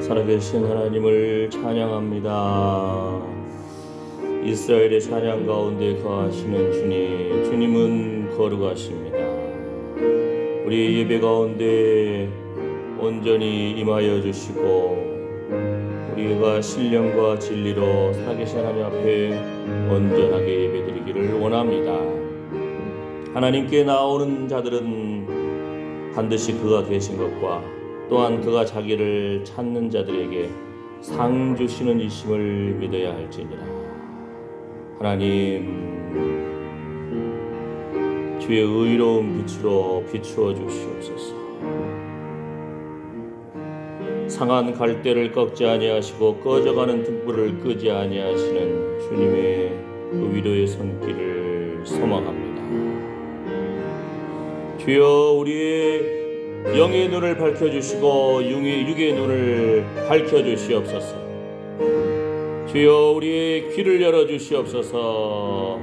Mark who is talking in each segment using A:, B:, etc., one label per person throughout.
A: 살아계신 하나님을 찬양합니다. 이스라엘의 찬양 가운데 거하시는 주님, 주님은 거룩하십니다. 우리 예배 가운데 온전히 임하여 주시고 우리가 신령과 진리로 살아계신 하나님 앞에 온전하게 예배드리기를 원합니다. 하나님께 나오는 자들은 반드시 그가 계신 것과 또한 그가 자기를 찾는 자들에게 상 주시는 이심을 믿어야 할지니라. 하나님, 주의 의로운 빛으로 비추어 주시옵소서. 상한 갈대를 꺾지 아니하시고 꺼져가는 등불을 끄지 아니하시는 주님의 그 위로의 손길을 소망합니다. 주여, 우리의 영의 눈을 밝혀주시고 육의 눈을 밝혀주시옵소서. 주여, 우리의 귀를 열어주시옵소서.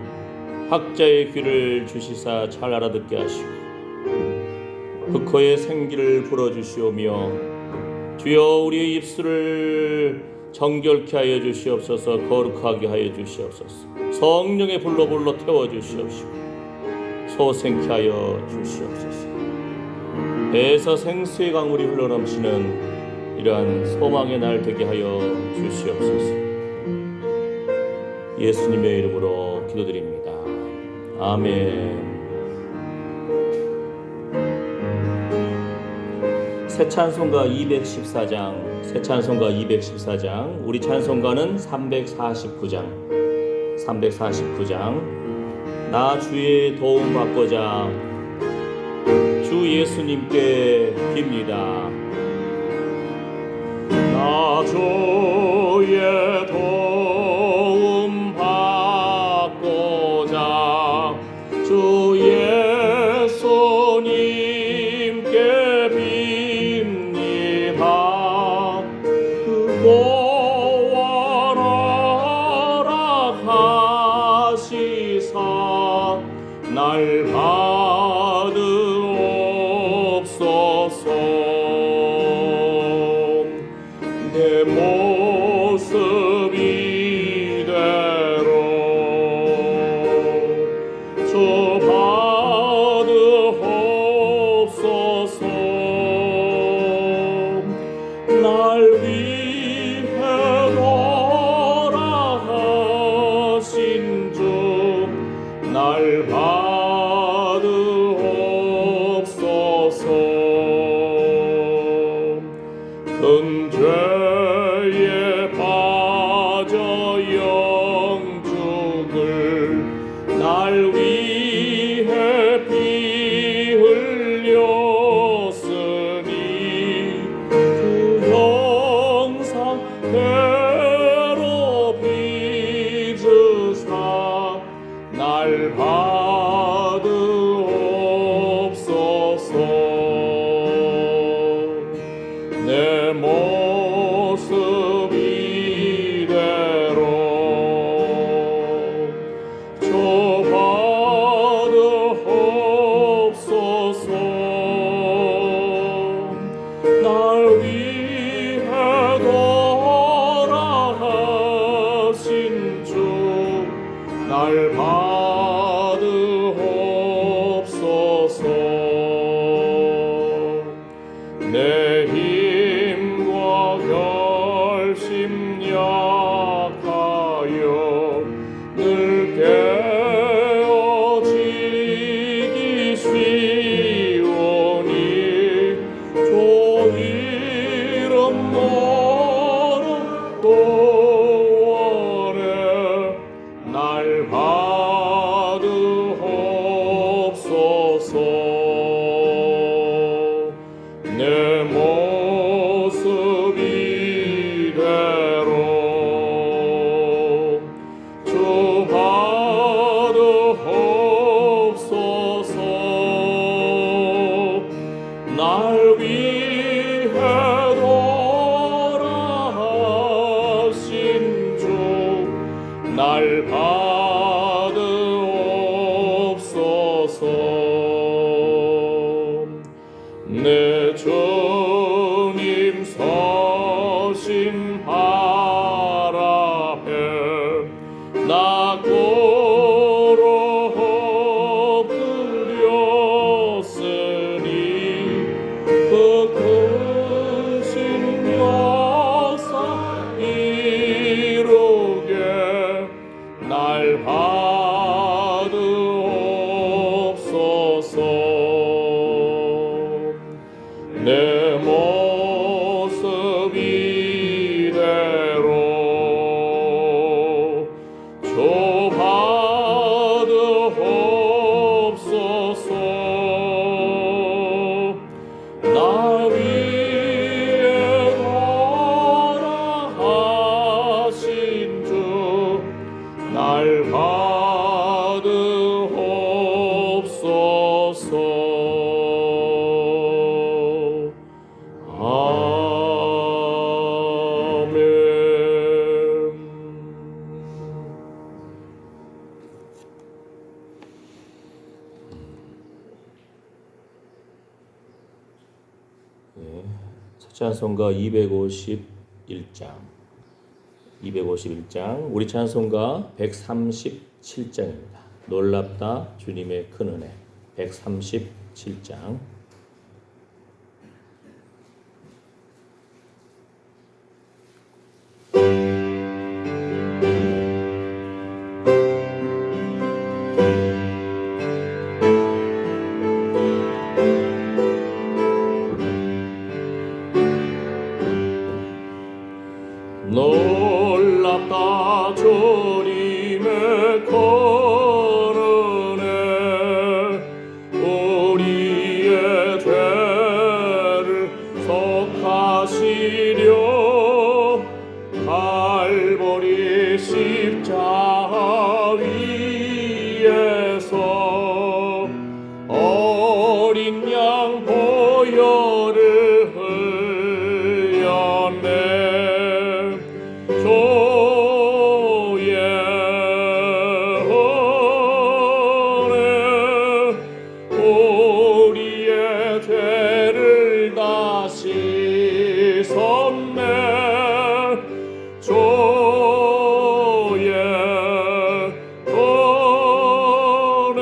A: 학자의 귀를 주시사 잘 알아듣게 하시고 흑호의 생기를 불어주시오며 주여, 우리의 입술을 정결케 하여 주시옵소서. 거룩하게 하여 주시옵소서. 성령의 불로 태워주시옵시고 소생케 하여 주시옵소서. 배에서 생수의 강물이 흘러넘치는 이러한 소망의 날 되게 하여 주시옵소서. 예수님의 이름으로 기도드립니다. 아멘. 새 찬송가 214장, 우리 찬송가는 349장 나 주의 도움 받고자 주 예수님께 빕니다. 나 주의 도움 받고자 주 예수님께 빕니다. 구원하라 하시사 날 내 모습 이대로 주 받으옵소서. 날 위해 돌아가신 주 날 받으옵소서. 죄에 빠져 영죽을 날 위해 피 흘렸으니 그 형상대로 빚으사 날 받으옵소서. 내 모습 이대로 주 받으옵소서. 날 위해 돌아가신 주 날 받으옵소서. 내 힘과 결심 약하여 늘 깨어지기 쉬우니 주 이름 모르 또원해 날 받으옵소서. 내 모습 이대로 주 받으옵소서. 날 위해 돌아가신 주 날 받으옵소서. 내 주님 서 찬송가 251장, 우리 찬송가 137장입니다. 놀랍다 주님의 큰 은혜. 137장. 놀랍다 주님의 큰 은혜, 우리의 죄를 속하시려 갈보리 십자가 위에서 어린 양 보혈을 흘렸네. 주의 은혜, 우리의 죄를 다 씻었네. 주의 은혜,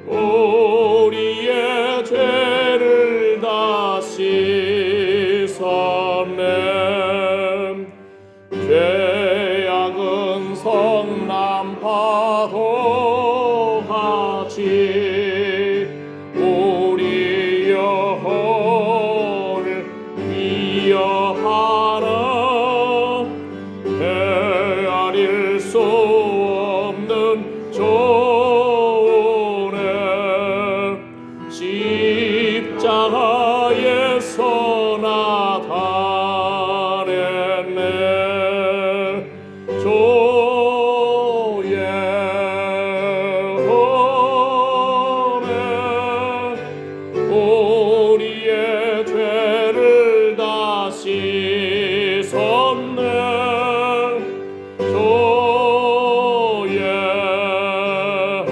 A: 우리의 죄를 다 씻었네. 죄악은 성남파도 같이 우리 영혼을 위협하나 헤아릴 수 없는 조언에 십자가에서 나타냈네. 주의 은혜, 우리의 죄를 다 씻었네. 주의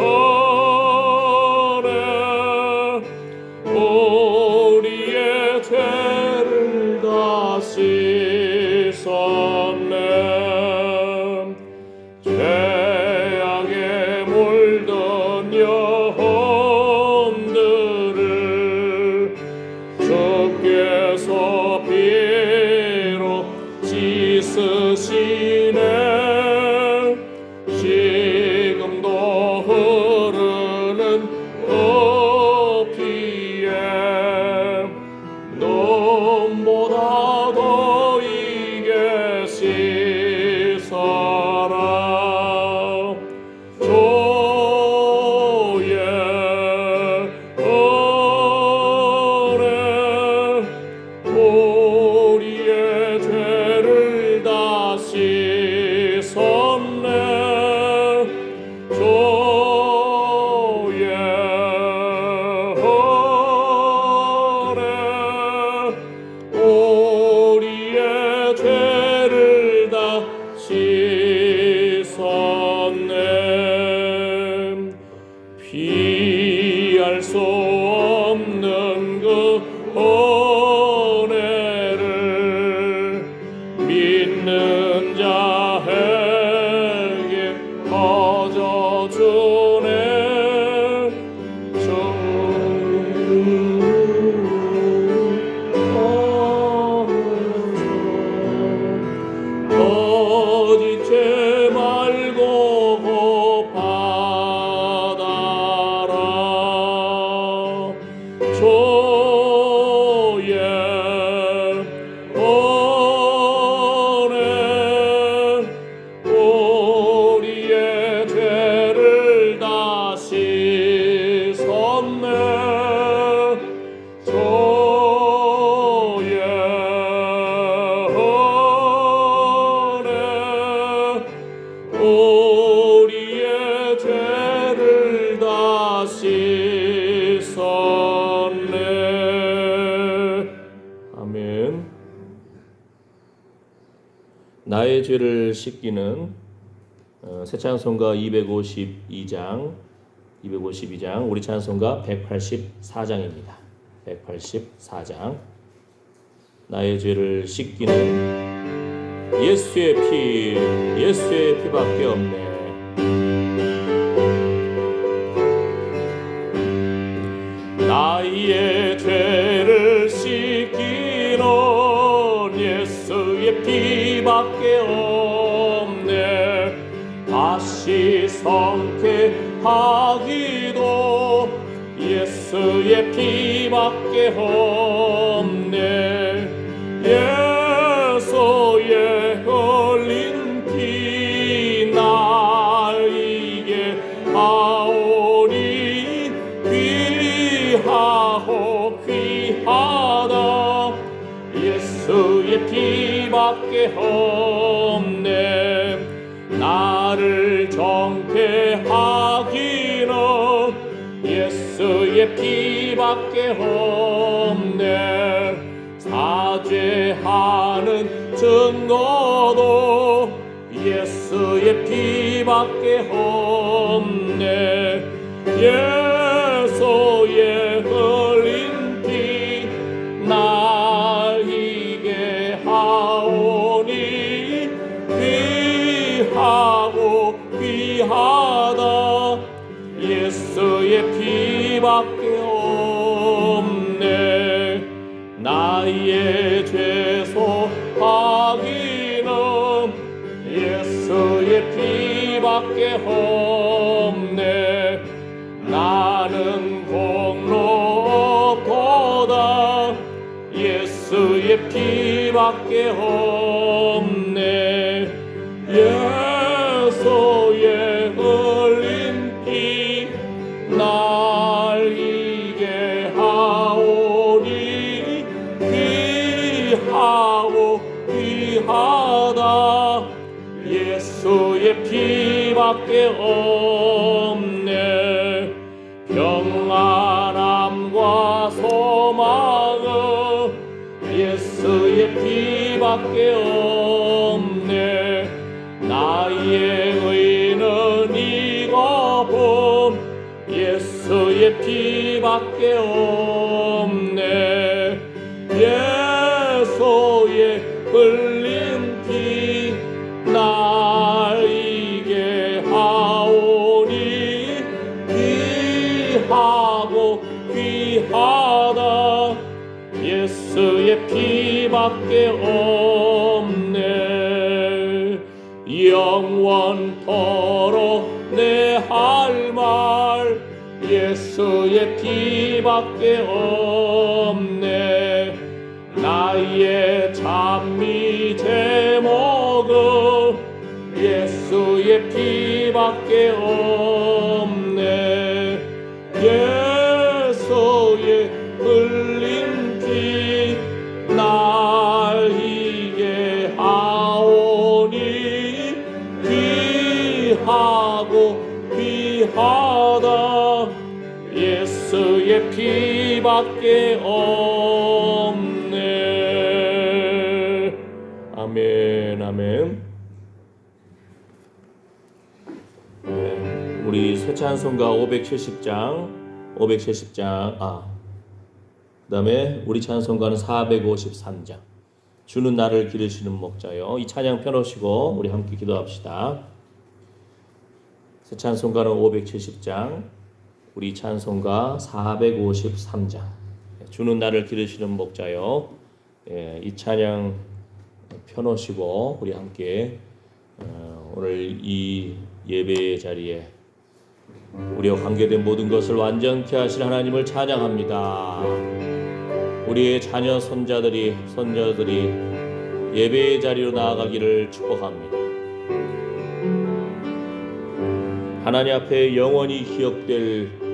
A: 은혜, 우리의 죄를 다 씻었네. 죄악에 물든 영혼들을 주께서 피로 씻으시네. 지금도 흐르는 그 피에 눈보다 더 이게 씻어라. 주의 은혜, 우리의 죄를 다 씻었네. 주의 은혜, 우리의 죄를 다 씻었네. 피할 수 없는 그 은혜를 믿는 자에게 퍼져주네. 거짓죄 말고 곧 받아라. 주의 은혜, 우리의 죄를 다 씻었네. 주의 은혜, 우리의 죄를 다 씻었네. 나의 죄를 씻기는 새 찬송가 252장 우리 찬송가 184장입니다. 184장 나의 죄를 씻기는 예수의 피밖에 없네. 나의 죄를 씻기는 예수의 피밖에 없네. 다시 성케 하기도 예수의 피밖에 없네. 예수의 흘린 피 나에게 하오니 귀하고 귀하다. 예수의 피밖에 없네. 나를 정케 하기는 예수의 피밖에 없네. 사죄하는 증거도 예수의 피밖에 없네. 예수의 흘린 피 나에게 하오니 귀하고 귀하다. 예수의 피밖에 없네. 나의 죄 사하기는 예수의 피밖에 없네. 나는 공로 없도다. 예수의 피밖에 없네. 예수의 흘린 피 나에게 하오니 귀하고 귀하다. 예수의 피밖에 없네. 평안함과 소망은 예수의 피밖에 없네. 나의 의는 이거본 예수의 피밖에 없네. 예수의 흘린 피 나에게 하오니 귀하고 귀하다. 예수의 피밖에 없네. 영원토록 내 할 말 예수의 피밖에 없네. 나의 찬미 제목은 예수의 피밖에 없네. 예수의 흘린 피 나에게 하오니 귀하고 귀하다. 예수의 피밖에 없네. 아멘, 아멘. 네, 우리 새 찬송가 570장, 그 다음에 우리 찬송가는 453장. 주는 나를 기르시는 목자요. 이 찬양 펴놓으시고 우리 함께 기도합시다. 새 찬송가는 570장, 우리 찬송가 453장. 주는 나를 기르시는 목자요. 이 찬양 펴놓으시고 우리 함께 오늘 이 예배의 자리에 우리와 관계된 모든 것을 완전케 하신 하나님을 찬양합니다. 우리의 자녀 손자들이 예배의 자리로 나아가기를 축복합니다. 하나님 앞에 영원히 기억될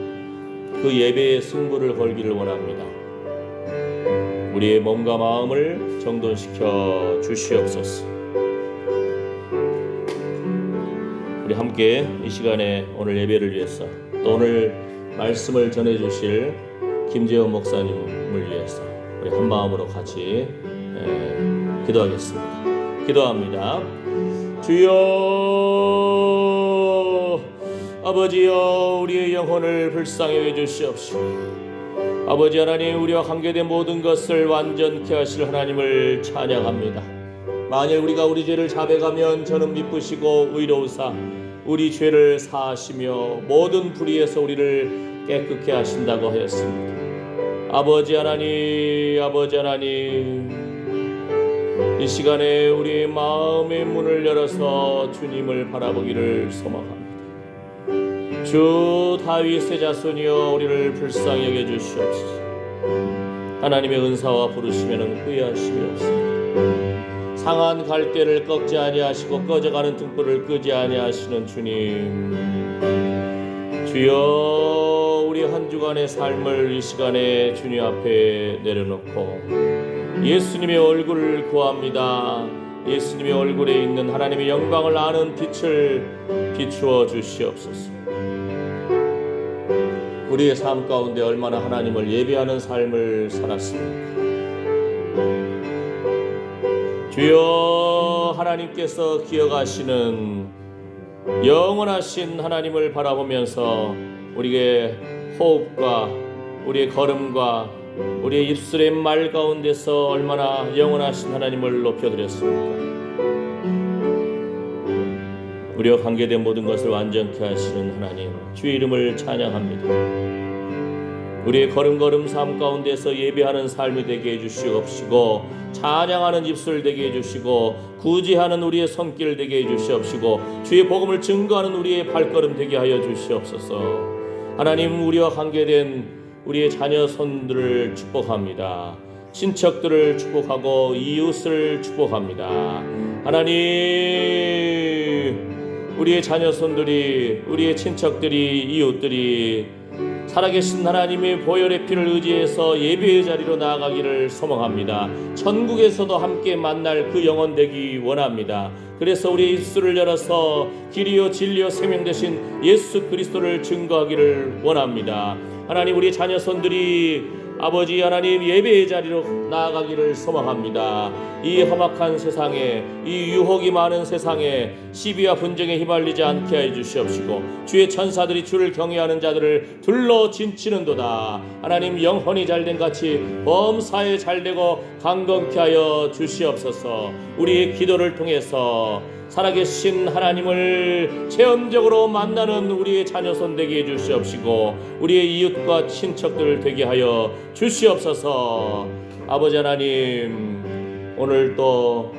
A: 그 예배의 승부를 걸기를 원합니다. 우리의 몸과 마음을 정돈시켜 주시옵소서. 우리 함께 이 시간에 오늘 예배를 위해서 또 오늘 말씀을 전해주실 김재원 목사님을 위해서 우리 한 마음으로 같이 기도하겠습니다. 기도합니다. 주여, 아버지여, 우리의 영혼을 불쌍히 여주시옵시고, 아버지 하나님, 우리와 관계된 모든 것을 완전케 하실 하나님을 찬양합니다. 만일 우리가 우리 죄를 자백하면 저는 미쁘시고 의로우사 우리 죄를 사하시며 모든 불의에서 우리를 깨끗게 하신다고 하였습니다. 아버지 하나님, 아버지 하나님, 이 시간에 우리의 마음의 문을 열어서 주님을 바라보기를 소망합니다. 주 다윗의 자손이여, 우리를 불쌍히 여겨주시옵소서. 하나님의 은사와 부르시면 후회하심이 없습니다. 상한 갈대를 꺾지 아니하시고 꺼져가는 등불을 끄지 아니하시는 주님, 주여, 우리 한 주간의 삶을 이 시간에 주님 앞에 내려놓고 예수님의 얼굴을 구합니다. 예수님의 얼굴에 있는 하나님의 영광을 아는 빛을 비추어 주시옵소서. 우리의 삶 가운데 얼마나 하나님을 예배하는 삶을 살았습니까? 주여, 하나님께서 기억하시는 영원하신 하나님을 바라보면서 우리의 호흡과 우리의 걸음과 우리의 입술의 말 가운데서 얼마나 영원하신 하나님을 높여드렸습니까? 우리와 관계된 모든 것을 완전케 하시는 하나님, 주의 이름을 찬양합니다. 우리의 걸음걸음 삶 가운데서 예배하는 삶이 되게 해주시옵시고, 찬양하는 입술 되게 해주시고, 구제하는 우리의 손길 되게 해주시옵시고, 주의 복음을 증거하는 우리의 발걸음 되게 하여 주시옵소서. 하나님, 우리와 관계된 우리의 자녀 손들을 축복합니다. 친척들을 축복하고 이웃을 축복합니다. 하나님, 우리의 자녀 손들이, 우리의 친척들이, 이웃들이 살아계신 하나님의 보혈의 피를 의지해서 예배의 자리로 나아가기를 소망합니다. 천국에서도 함께 만날 그 영혼 되기 원합니다. 그래서 우리의 입술을 열어서 길이요 진리요 생명 되신 예수 그리스도를 증거하기를 원합니다. 하나님, 우리 자녀 손들이 아버지 하나님 예배의 자리로 나아가기를 소망합니다. 이 험악한 세상에, 이 유혹이 많은 세상에 시비와 분쟁에 휘말리지 않게 해 주시옵시고, 주의 천사들이 주를 경외하는 자들을 둘러 진치는도다. 하나님, 영혼이 잘된 같이 범사에 잘되고 강건케 하여 주시옵소서. 우리의 기도를 통해서 살아계신 하나님을 체험적으로 만나는 우리의 자녀손 되게 해주시옵시고, 우리의 이웃과 친척들 되게 하여 주시옵소서. 아버지 하나님, 오늘 또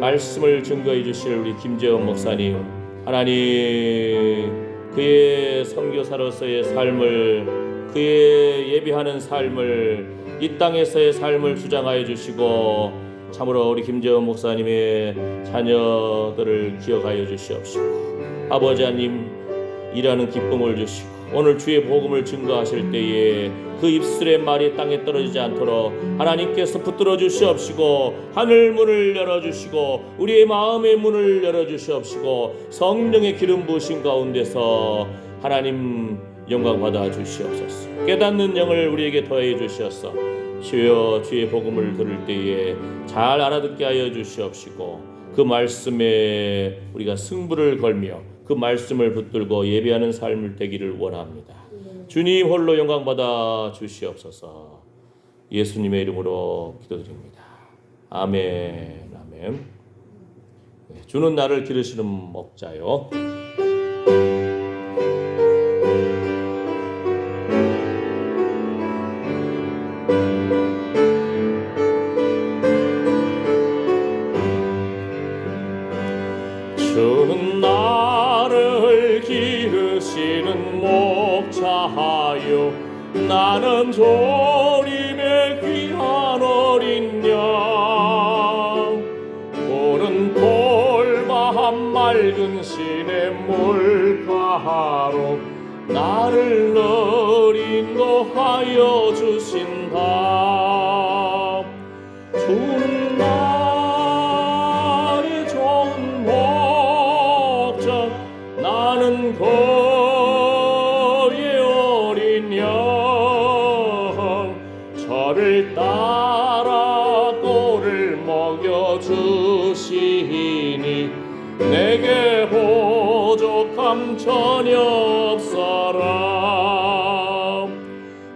A: 말씀을 증거해 주실 우리 김재원 목사님, 하나님, 그의 선교사로서의 삶을, 그의 예배하는 삶을, 이 땅에서의 삶을 주장하여 주시고, 참으로 우리 김재원 목사님의 자녀들을 기억하여 주시옵시고, 아버지 하나님, 일하는 기쁨을 주시고, 오늘 주의 복음을 증거하실 때에 그 입술의 말이 땅에 떨어지지 않도록 하나님께서 붙들어 주시옵시고, 하늘 문을 열어주시고, 우리의 마음의 문을 열어주시옵시고, 성령의 기름 부으신 가운데서 하나님 영광 받아 주시옵소서. 깨닫는 영을 우리에게 더해 주시옵소서. 주여, 주의 복음을 들을 때에 잘 알아듣게 하여 주시옵시고, 그 말씀에 우리가 승부를 걸며 그 말씀을 붙들고 예배하는 삶을 되기를 원합니다. 주님 홀로 영광 받아 주시옵소서. 예수님의 이름으로 기도드립니다. 아멘, 아멘. 주는 나를 기르시는 목자요. 주는 나를 기르시는 목자하여, 나는 조림의 귀한 어린 양. 푸른 돌밤 맑은 시내 물가로 나를 인도하여 주신다. 주는 나의 좋은 목자, 나는 그의 어린 양. 저를 따라 꼴을 먹여주시 부족함 전혀 없어라.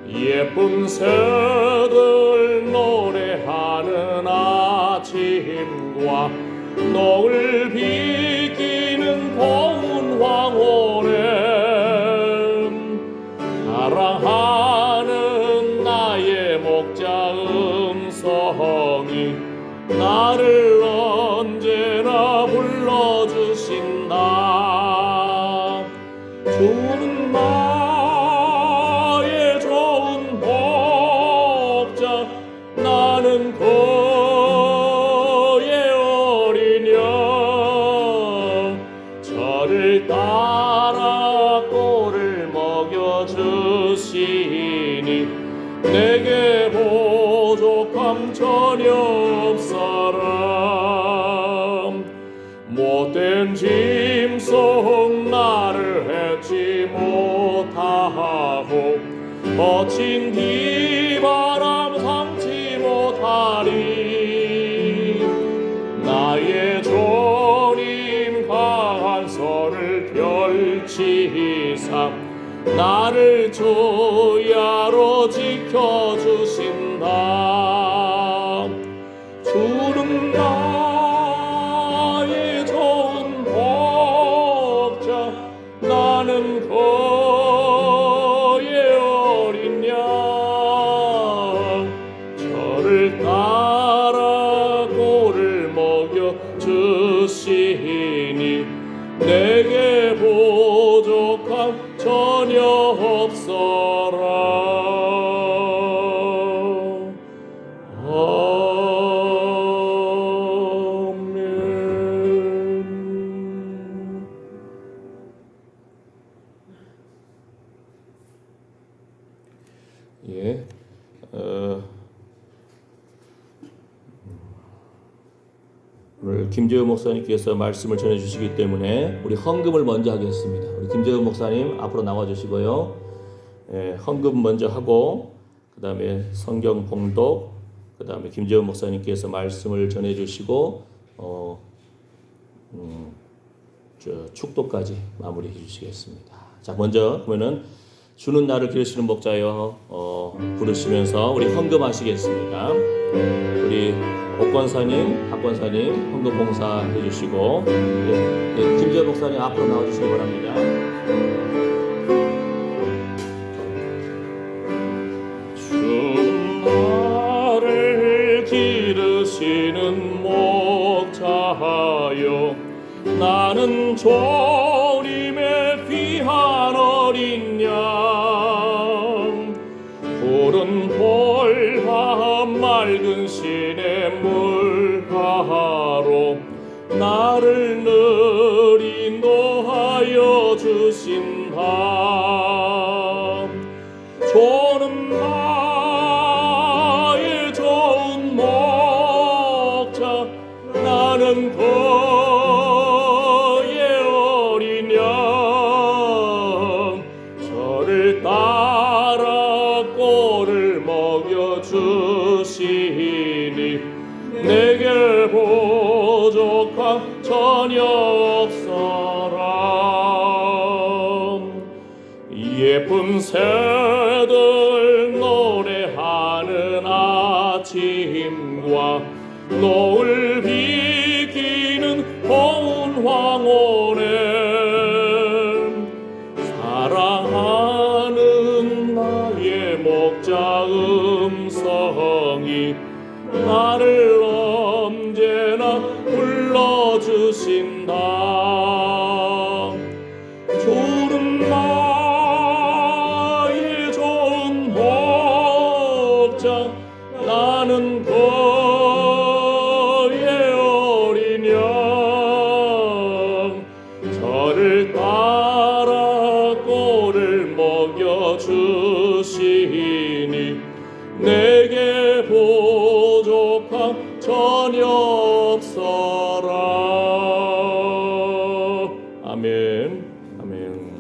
A: 예쁜 새들 노래하는 아침과 노을 비기는 고운 황혼에 사랑하는 나의 목자 음성이 나를 언제나 불러주신다. 주는 나의 좋은 목자, 나는 그의 어린 양. 저를 따라 꼴을 먹여주시니 내게 부족함 전혀 없어라. 못된 짐승 나를 해치 못하고 거친 비바람 삼지 못하리. 나의 주님 강한 손을 펼치사 나를 주야로 지켜주신다. 주는 나의 좋은 목자, 나는 그의 어린 양. 저를 따라 꼴을 먹여주시니 내게 부족함 전혀 없어라. 아멘. 예, 오늘 김재우 목사님께서 말씀을 전해주시기 때문에 우리 헌금을 먼저 하겠습니다. 우리 김재우 목사님 앞으로 나와주시고요. 헌금 먼저 하고 그 다음에 성경 봉독, 그 다음에 김재우 목사님께서 말씀을 전해주시고 축도까지 마무리해 주시겠습니다. 자, 먼저 그러면은 주는 나를 기르시는 목자여 부르시면서 우리 헌금하시겠습니다. 우리 옥권사님, 박권사님 헌금 봉사해 주시고 김재호 목사님 앞으로 나와주시기 바랍니다. 주는 나를 기르시는 목자여 나는 주님의 귀한 어린 양. 푸른 볼과 맑은 시내 물가로 나를 늘 인도하여 주신다. 주는 나의 좋은 목자, 나는 그의 어린 양. 저를 따라 꼴을 먹여주시니 내게 부족함 전혀 없어라. 예쁜 새들 노래하는 아침과 노을 비기는 고운 황혼에 사랑하는 나의 목자 음성이 나를 언제나 불러주신다. 주는 나의 좋은 목자, 나는 그의 어린 양. 저를 따라 꼴을 먹여주시니 내게 부족함 전혀 없어라. 아멘. 아멘.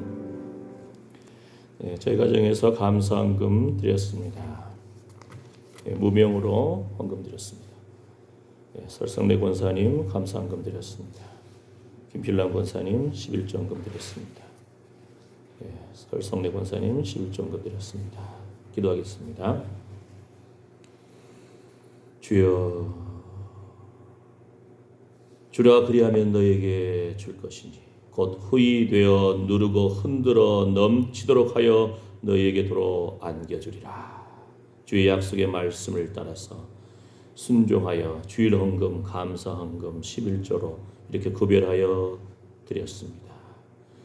A: 네, 저희 가정에서 감사헌금 드렸습니다. 네, 무명으로 헌금 드렸습니다. 네, 설성래 권사님 감사헌금 드렸습니다. 김필남 권사님 11조헌금 드렸습니다. 설성래 권사님 11종 드렸습니다. 기도하겠습니다. 주여, 주라 그리하면 너에게 줄 것이니 곧 후히 되어 누르고 흔들어 넘치도록 하여 너에게 도로 안겨주리라. 주의 약속의 말씀을 따라서 순종하여 주일 헌금, 감사 헌금 11조로 이렇게 구별하여 드렸습니다.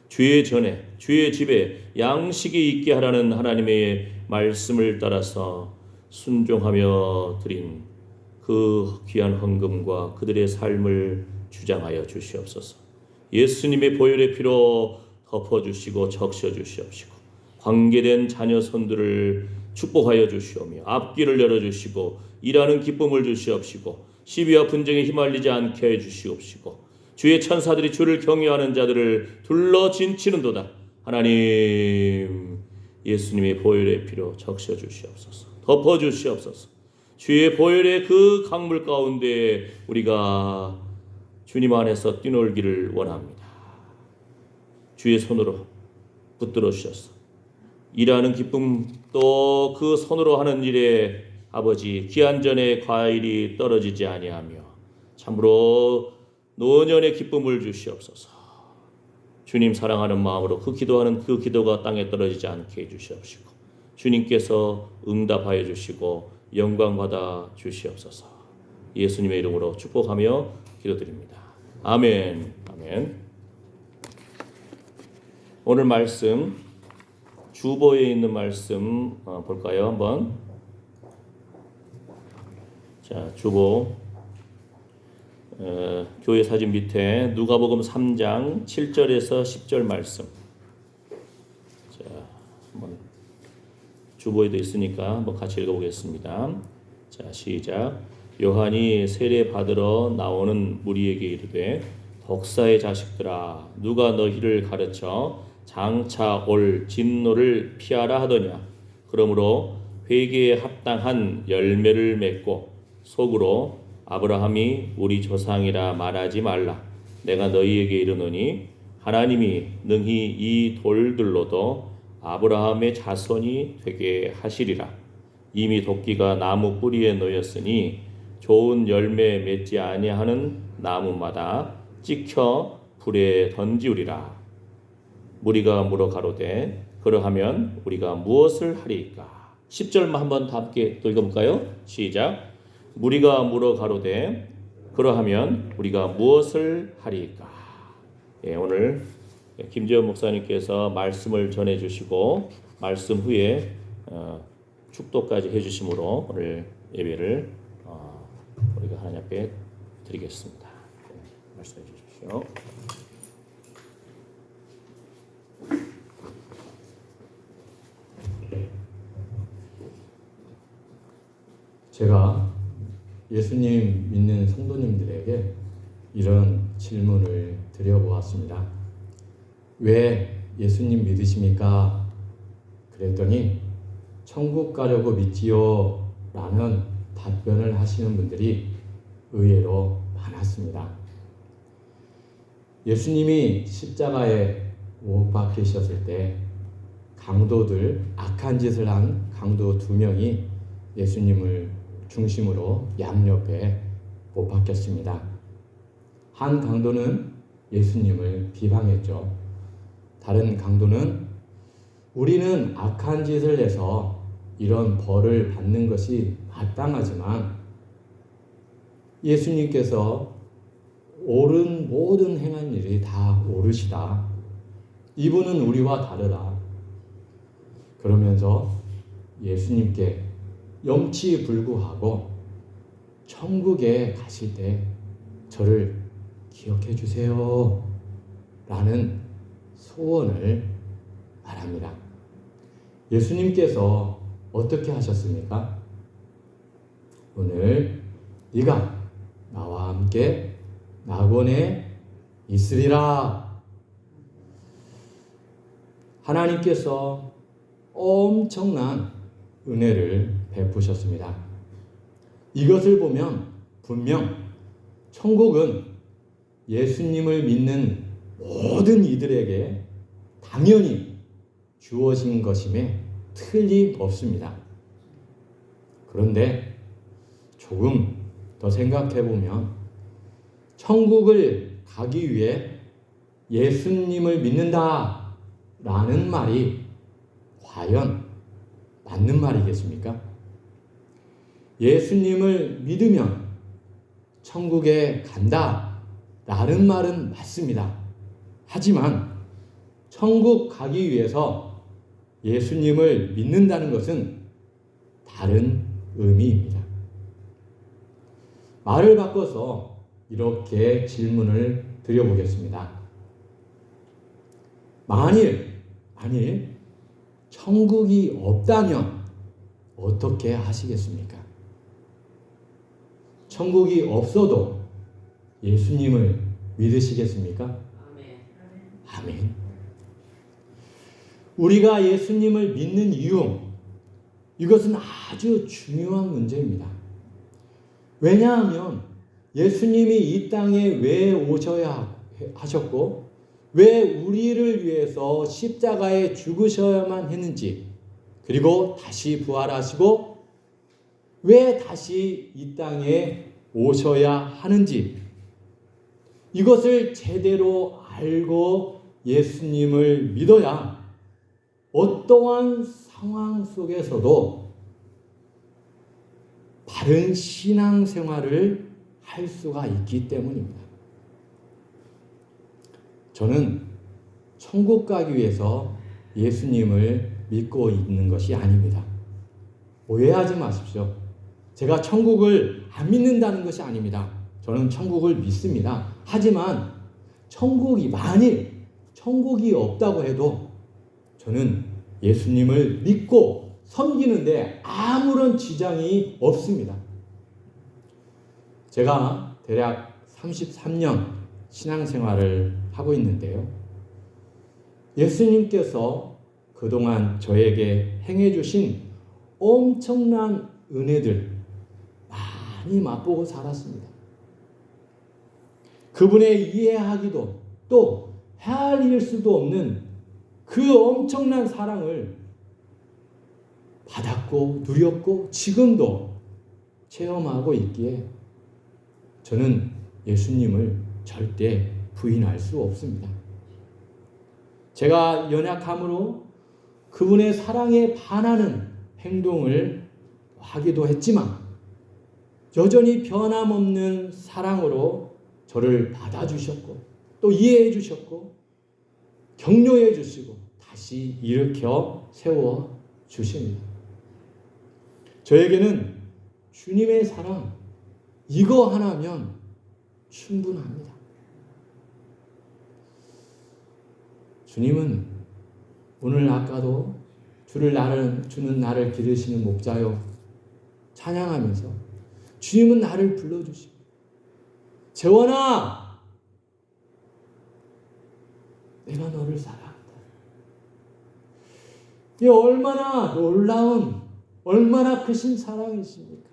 A: 주의 전에, 주의 집에 양식이 있게 하라는 하나님의 말씀을 따라서 순종하며 드린 그 귀한 헌금과 그들의 삶을 주장하여 주시옵소서. 예수님의 보혈의 피로 덮어주시고 적셔주시옵시고 관계된 자녀 손들을 축복하여 주시오며 앞길을 열어주시고 일하는 기쁨을 주시옵시고 시비와 분쟁에 휘말리지 않게 해주시옵시고 주의 천사들이 주를 경외하는 자들을 둘러 진치는도다. 하나님, 예수님의 보혈의 피로 적셔주시옵소서. 덮어주시옵소서. 주의 보혈의 그 강물 가운데 우리가 주님 안에서 뛰놀기를 원합니다. 주의 손으로 붙들어 주셔서 일하는 기쁨 또 그 손으로 하는 일에 아버지 귀한 전에 과일이 떨어지지 아니하며 참으로 노년의 기쁨을 주시옵소서. 주님 사랑하는 마음으로 그 기도하는 그 기도가 땅에 떨어지지 않게 해주시옵시고 주님께서 응답하여 주시고 영광 받아 주시옵소서. 예수님의 이름으로 축복하며 기도드립니다. 아멘. 아멘. 오늘 말씀 주보에 있는 말씀 볼까요? 한번. 자, 주보 교회 사진 밑에 누가복음 3장 7절에서 10절 말씀. 자, 한번 주보에도 있으니까 한번 같이 읽어보겠습니다. 자, 시작. 요한이 세례 받으러 나오는 무리에게 이르되 독사의 자식들아 누가 너희를 가르쳐 장차 올 진노를 피하라 하더냐. 그러므로 회개에 합당한 열매를 맺고 속으로 아브라함이 우리 조상이라 말하지 말라. 내가 너희에게 이르노니 하나님이 능히 이 돌들로도 아브라함의 자손이 되게 하시리라. 이미 도끼가 나무 뿌리에 놓였으니 좋은 열매 맺지 아니하는 나무마다 찍혀 불에 던지우리라. 무리가 물어 가로되 그러하면 우리가 무엇을 하리이까? 10절만 한번 다 함께 또 읽어볼까요? 시작. 무리가 물어 가로되 그러하면 우리가 무엇을 하리이까? 예, 오늘 김재원 목사님께서 말씀을 전해주시고 말씀 후에 축도까지 해주심으로 오늘 예배를 우리가 하나님 앞에 드리겠습니다. 말씀해 주십시오.
B: 제가 예수님 믿는 성도님들에게 이런 질문을 드려보았습니다. 왜 예수님 믿으십니까? 그랬더니 천국 가려고 믿지요 라는 답변을 하시는 분들이 의외로 많았습니다. 예수님이 십자가에 못 박히셨을 때 강도들, 악한 짓을 한 강도 2명이 예수님을 중심으로 양옆에 못 박혔습니다. 한 강도는 예수님을 비방했죠. 다른 강도는 우리는 악한 짓을 해서 이런 벌을 받는 것이 마땅하지만 예수님께서 옳은 모든 행한 일이 다 옳으시다. 이분은 우리와 다르다. 그러면서 예수님께 염치불구하고 천국에 가실 때 저를 기억해 주세요 라는 소원을 말합니다. 예수님께서 어떻게 하셨습니까? 오늘 네가 나와 함께 낙원에 있으리라. 하나님께서 엄청난 은혜를 베푸셨습니다. 이것을 보면 분명 천국은 예수님을 믿는 모든 이들에게 당연히 주어진 것임에 틀림없습니다. 그런데 조금 더 생각해 보면 천국을 가기 위해 예수님을 믿는다 라는 말이 과연 맞는 말이겠습니까? 예수님을 믿으면 천국에 간다 라는 말은 맞습니다. 하지만 천국 가기 위해서 예수님을 믿는다는 것은 다른 의미입니다. 말을 바꿔서 이렇게 질문을 드려보겠습니다. 만일 천국이 없다면 어떻게 하시겠습니까? 천국이 없어도 예수님을 믿으시겠습니까? 아멘. 우리가 예수님을 믿는 이유, 이것은 아주 중요한 문제입니다. 왜냐하면 예수님이 이 땅에 왜 오셔야 하셨고 왜 우리를 위해서 십자가에 죽으셔야만 했는지, 그리고 다시 부활하시고 왜 다시 이 땅에 오셔야 하는지, 이것을 제대로 알고 예수님을 믿어야 어떠한 상황 속에서도 바른 신앙생활을 할 수가 있기 때문입니다. 저는 천국 가기 위해서 예수님을 믿고 있는 것이 아닙니다. 오해하지 마십시오. 제가 천국을 안 믿는다는 것이 아닙니다. 저는 천국을 믿습니다. 하지만 만일 천국이 없다고 해도 저는 예수님을 믿고 섬기는데 아무런 지장이 없습니다. 제가 대략 33년 신앙생활을 하고 있는데요. 예수님께서 그동안 저에게 행해 주신 엄청난 은혜들 많이 맛보고 살았습니다. 그분의 이해하기도 또 헤아릴 수도 없는 그 엄청난 사랑을 받았고 누렸고 지금도 체험하고 있기에 저는 예수님을 절대 부인할 수 없습니다. 제가 연약함으로 그분의 사랑에 반하는 행동을 하기도 했지만 여전히 변함없는 사랑으로 저를 받아주셨고 또 이해해 주셨고 격려해 주시고 다시 일으켜 세워 주십니다. 저에게는 주님의 사랑 이거 하나면 충분합니다. 주님은 오늘 아까도 주는 나를 기르시는 목자요 찬양하면서 주님은 나를 불러주시고 재원아 내가 너를 사랑한다. 이 얼마나 놀라운 얼마나 크신 사랑이십니까?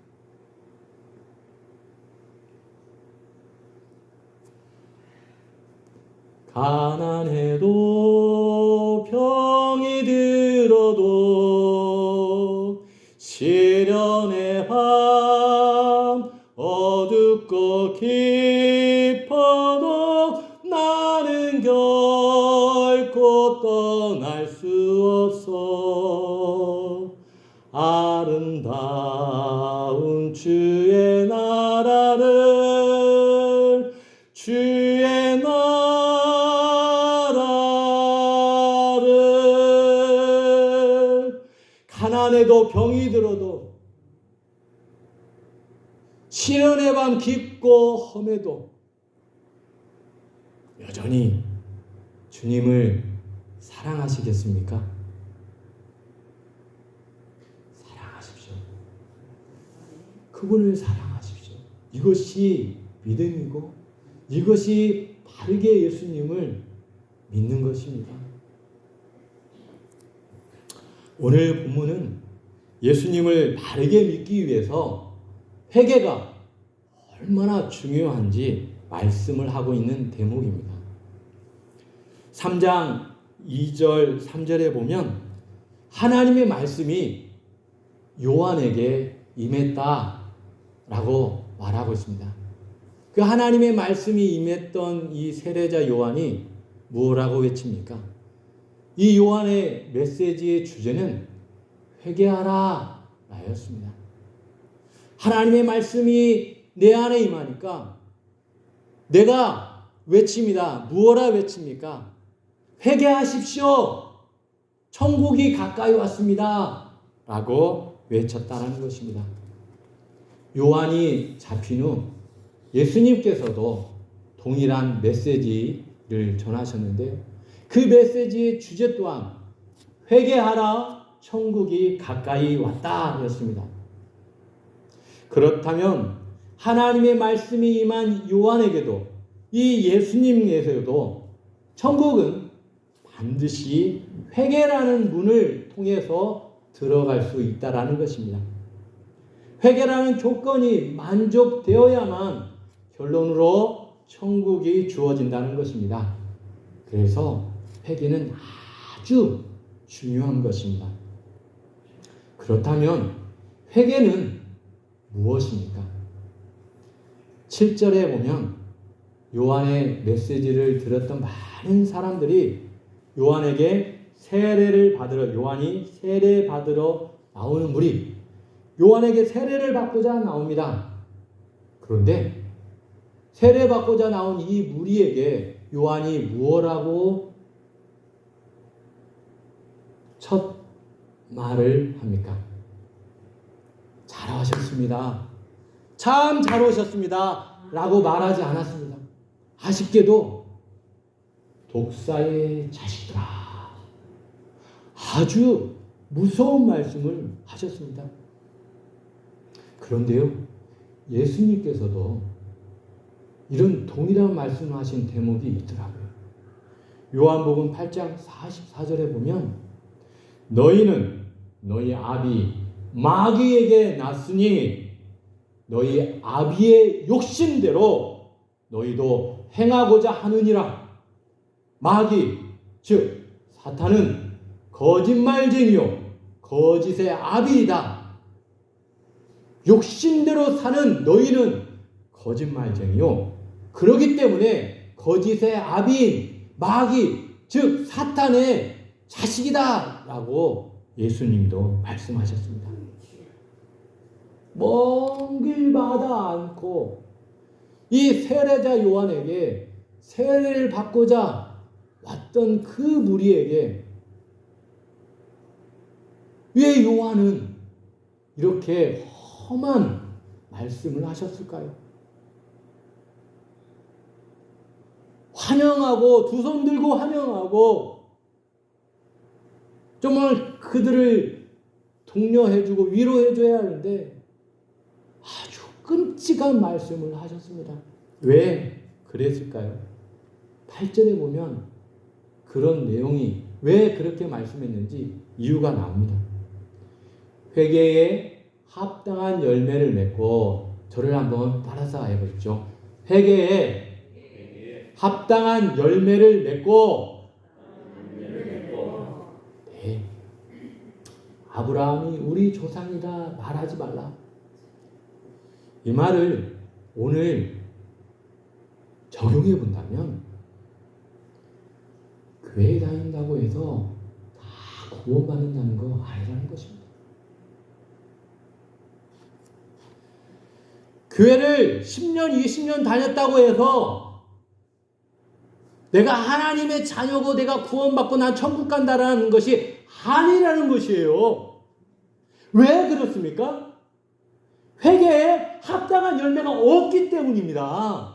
B: 가난해도 병이 들어도 시련의 밤 어둡고 깊어도 나는 결코 떠날 수 없어. 아름다운 주의 나라를 주의 나라를 가난해도 병이 들어도 시련의 밤 깊고 험해도 여전히 주님을 사랑하시겠습니까? 사랑하십시오. 그분을 사랑하십시오. 이것이 믿음이고 이것이 바르게 예수님을 믿는 것입니다. 오늘 본문은 예수님을 바르게 믿기 위해서 회개가 얼마나 중요한지 말씀을 하고 있는 대목입니다. 3장 2절, 3절에 보면 하나님의 말씀이 요한에게 임했다라고 말하고 있습니다. 그 하나님의 말씀이 임했던 이 세례자 요한이 뭐라고 외칩니까? 이 요한의 메시지의 주제는 회개하라 라였습니다. 하나님의 말씀이 내 안에 임하니까 내가 외칩니다. 무엇라 외칩니까? 회개하십시오. 천국이 가까이 왔습니다. 라고 외쳤다는 것입니다. 요한이 잡힌 후 예수님께서도 동일한 메시지를 전하셨는데 그 메시지의 주제 또한 회개하라, 천국이 가까이 왔다 였습니다. 그렇다면 하나님의 말씀이 임한 요한에게도 이 예수님에게도 천국은 반드시 회개라는 문을 통해서 들어갈 수 있다라는 것입니다. 회개라는 조건이 만족되어야만 결론으로 천국이 주어진다는 것입니다. 그래서 회개는 아주 중요한 것입니다. 그렇다면 회개는 무엇입니까? 7절에 보면 요한의 메시지를 들었던 많은 사람들이 요한에게 요한이 세례 받으러 나오는 무리, 요한에게 세례를 받고자 나옵니다. 그런데 세례 받고자 나온 이 무리에게 요한이 무엇라고 첫 말을 합니까? 잘하셨습니다. 참 잘 오셨습니다. 라고 말하지 않았습니다. 아쉽게도 독사의 자식들아, 아주 무서운 말씀을 하셨습니다. 그런데요, 예수님께서도 이런 동일한 말씀을 하신 대목이 있더라고요. 요한복음 8장 44절에 보면 너희는 너희 아비 마귀에게 났으니 너희 아비의 욕심대로 너희도 행하고자 하느니라. 마귀 즉 사탄은 거짓말쟁이요 거짓의 아비이다. 욕심대로 사는 너희는 거짓말쟁이요, 그러기 때문에 거짓의 아비인 마귀 즉 사탄의 자식이다 라고 예수님도 말씀하셨습니다. 먼 길마다 않고 이 세례자 요한에게 세례를 받고자 왔던 그 무리에게 왜 요한은 이렇게 험한 말씀을 하셨을까요? 환영하고 두 손 들고 환영하고 정말 그들을 독려해주고 위로해줘야 하는데 아주 끔찍한 말씀을 하셨습니다. 왜 그랬을까요? 8절에 보면 그런 내용이 왜 그렇게 말씀했는지 이유가 나옵니다. 회개에 합당한 열매를 맺고, 저를 한번 따라서 해보십시오. 회개에 합당한 열매를 맺고, 네. 아브라함이 우리 조상이다 말하지 말라. 이 말을 오늘 적용해 본다면 교회에 다닌다고 해서 다 구원받는다는 거 아니라는 것입니다. 교회를 10년, 20년 다녔다고 해서 내가 하나님의 자녀고 내가 구원받고 난 천국 간다라는 것이 아니라는 것이에요. 왜 그렇습니까? 회개에 합당한 열매가 없기 때문입니다.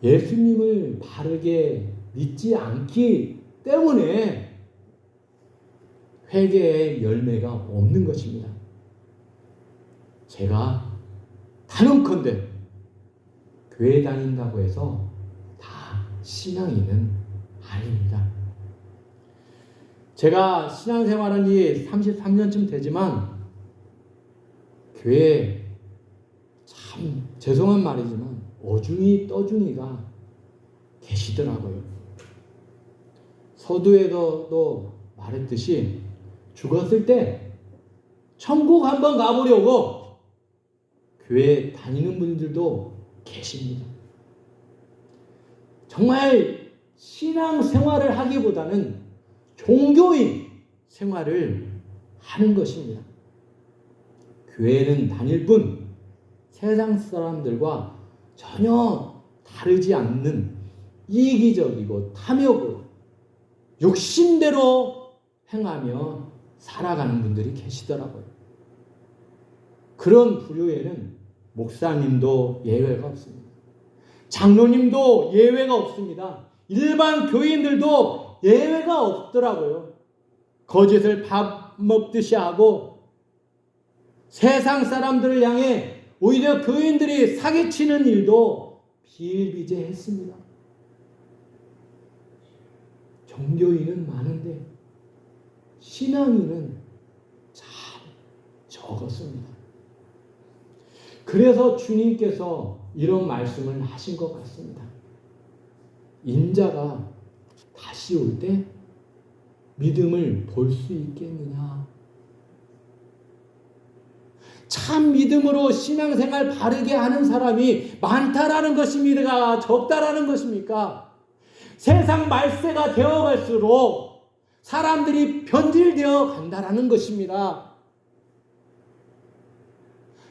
B: 예수님을 바르게 믿지 않기 때문에 회개의 열매가 없는 것입니다. 제가 단언컨대 교회 다닌다고 해서 다 신앙인은 아닙니다. 제가 신앙생활한 지 33년쯤 되지만 교회 참 죄송한 말이지만 어중이 떠중이가 계시더라고요. 서두에도 말했듯이 죽었을 때 천국 한번 가보려고 교회 다니는 분들도 계십니다. 정말 신앙 생활을 하기보다는 종교인 생활을 하는 것입니다. 교회는 다닐 뿐 세상 사람들과 전혀 다르지 않는 이기적이고 탐욕으로 욕심대로 행하며 살아가는 분들이 계시더라고요. 그런 부류에는 목사님도 예외가 없습니다. 장로님도 예외가 없습니다. 일반 교인들도 예외가 없더라고요. 거짓을 밥 먹듯이 하고 세상 사람들을 향해 오히려 교인들이 사기치는 일도 비일비재했습니다. 종교인은 많은데 신앙인은 참 적었습니다. 그래서 주님께서 이런 말씀을 하신 것 같습니다. 인자가 다시 올 때 믿음을 볼 수 있겠느냐? 참 믿음으로 신앙생활 바르게 하는 사람이 많다라는 것입니까? 적다라는 것입니까? 세상 말세가 되어갈수록 사람들이 변질되어 간다라는 것입니다.